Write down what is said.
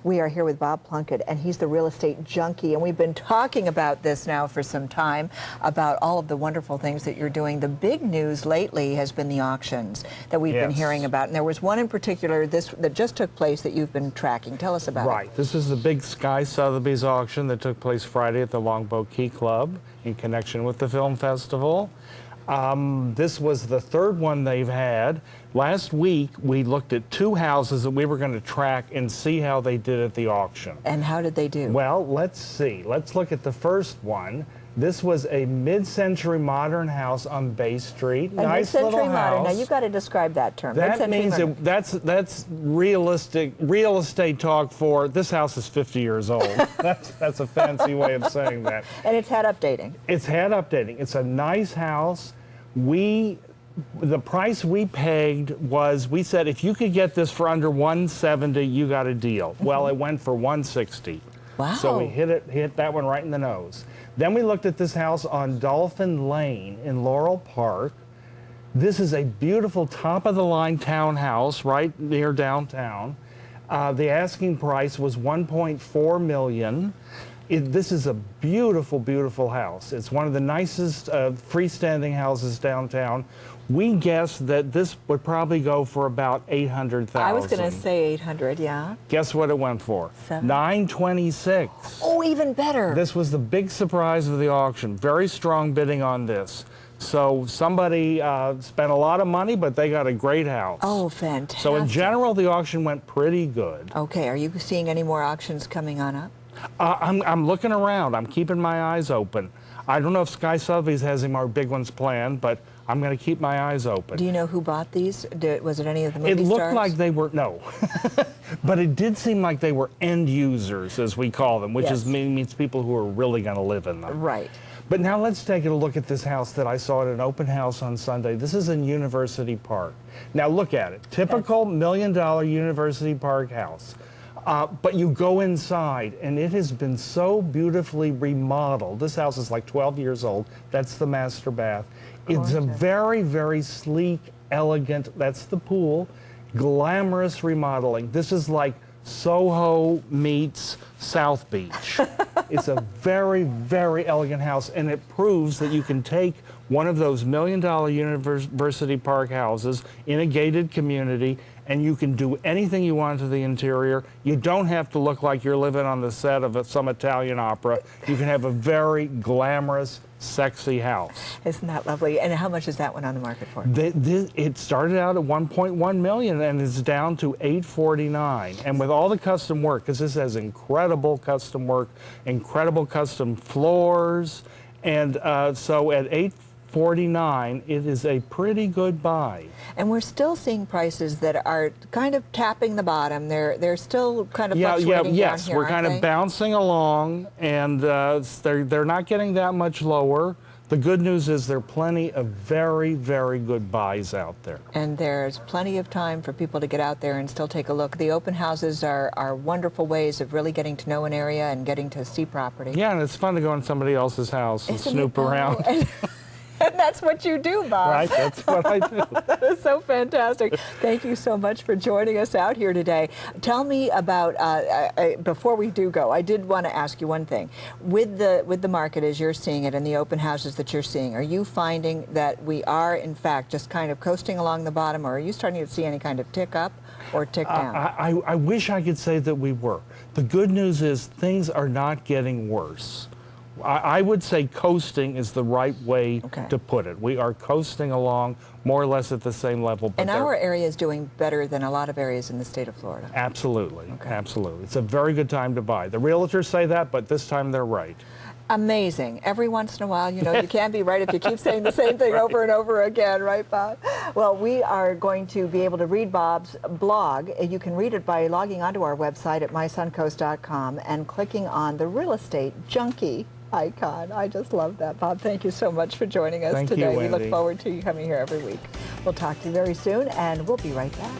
We are here with Bob Plunkett, and he's the real estate junkie, and we've been talking about this now for some time, about all of the wonderful things that you're doing. The big news lately has been the auctions that we've been hearing about, and there was one in particular that just took place that you've been tracking. Tell us about it. Right. This is the big Sky Sotheby's auction that took place Friday at the Longboat Key Club in connection with the film festival. This was the third one they've had. Last week, we looked at two houses that we were going to track and see how they did at the auction. And how did they do? Well, let's see. Let's look at the first one. This was a mid-century modern house on Bay Street. Nice little house. Modern. Now you've got to describe that term. That means that's real estate talk for this house is 50 years old. That's a fancy way of saying that. And it's had updating. It's had updating. It's a nice house. The price we pegged was, we said if you could get this for under 170, you got a deal. Well, it went for 160. Wow. So we hit that one right in the nose. Then we looked at this house on Dolphin Lane in Laurel Park. This is a beautiful top-of-the-line townhouse right near downtown. The asking price was $1.4 million. This is a beautiful, beautiful house. It's one of the nicest freestanding houses downtown. We guessed that this would probably go for about $800,000. I was going to say 800, yeah. Guess what it went for? $926. Oh, even better. This was the big surprise of the auction. Very strong bidding on this. So somebody spent a lot of money, but they got a great house. Oh, fantastic. So in general, the auction went pretty good. Okay, are you seeing any more auctions coming on up? I'm looking around. I'm keeping my eyes open. I don't know if Sky Sotheby's has any more big ones planned, but I'm going to keep my eyes open. Do you know who bought these? Was it any of the movie stars? It looked like they were, no. But it did seem like they were end users, as we call them, which means people who are really going to live in them. Right. But now let's take a look at this house that I saw at an open house on Sunday. This is in University Park. Now look at it. Typical $1 million University Park house. But you go inside, and it has been so beautifully remodeled. This house is like 12 years old. That's the master bath. It's a very, very sleek, elegant, that's the pool, glamorous remodeling. This is like Soho meets South Beach. It's a very, very elegant house, and it proves that you can take one of those $1 million University Park houses in a gated community, and you can do anything you want to the interior. You don't have to look like you're living on the set of some Italian opera. You can have a very glamorous, sexy house. Isn't that lovely? And how much is that one on the market for? It started out at $1.1 million and it's down to $849. And with all the custom work, because this has incredible custom work, incredible custom floors, and so at $849, it is a pretty good buy. And we're still seeing prices that are kind of tapping the bottom. They're still kind of fluctuating yes, down here, we're kind of bouncing along, and they're not getting that much lower. The good news is there are plenty of very, very good buys out there. And there's plenty of time for people to get out there and still take a look. The open houses are wonderful ways of really getting to know an area and getting to see property. Yeah, and it's fun to go in somebody else's house and snoop around. And that's what you do, Bob. Right, that's what I do. That is so fantastic. Thank you so much for joining us out here today. Tell me about, before we do go, I did want to ask you one thing. With the market as you're seeing it and the open houses that you're seeing, are you finding that we are, in fact, just kind of coasting along the bottom, or are you starting to see any kind of tick up or tick down? I wish I could say that we were. The good news is things are not getting worse. I would say coasting is the right way to put it. We are coasting along more or less at the same level. But and our area is doing better than a lot of areas in the state of Florida. Absolutely, absolutely. It's a very good time to buy. The realtors say that, but this time they're right. Amazing. Every once in a while, you know, you can't be right if you keep saying the same thing over and over again, right, Bob? Well, we are going to be able to read Bob's blog. You can read it by logging onto our website at mysuncoast.com and clicking on the real estate junkie icon. I just love that, Bob. Thank you so much for joining us today. You, Wendy. We look forward to you coming here every week. We'll talk to you very soon, and we'll be right back.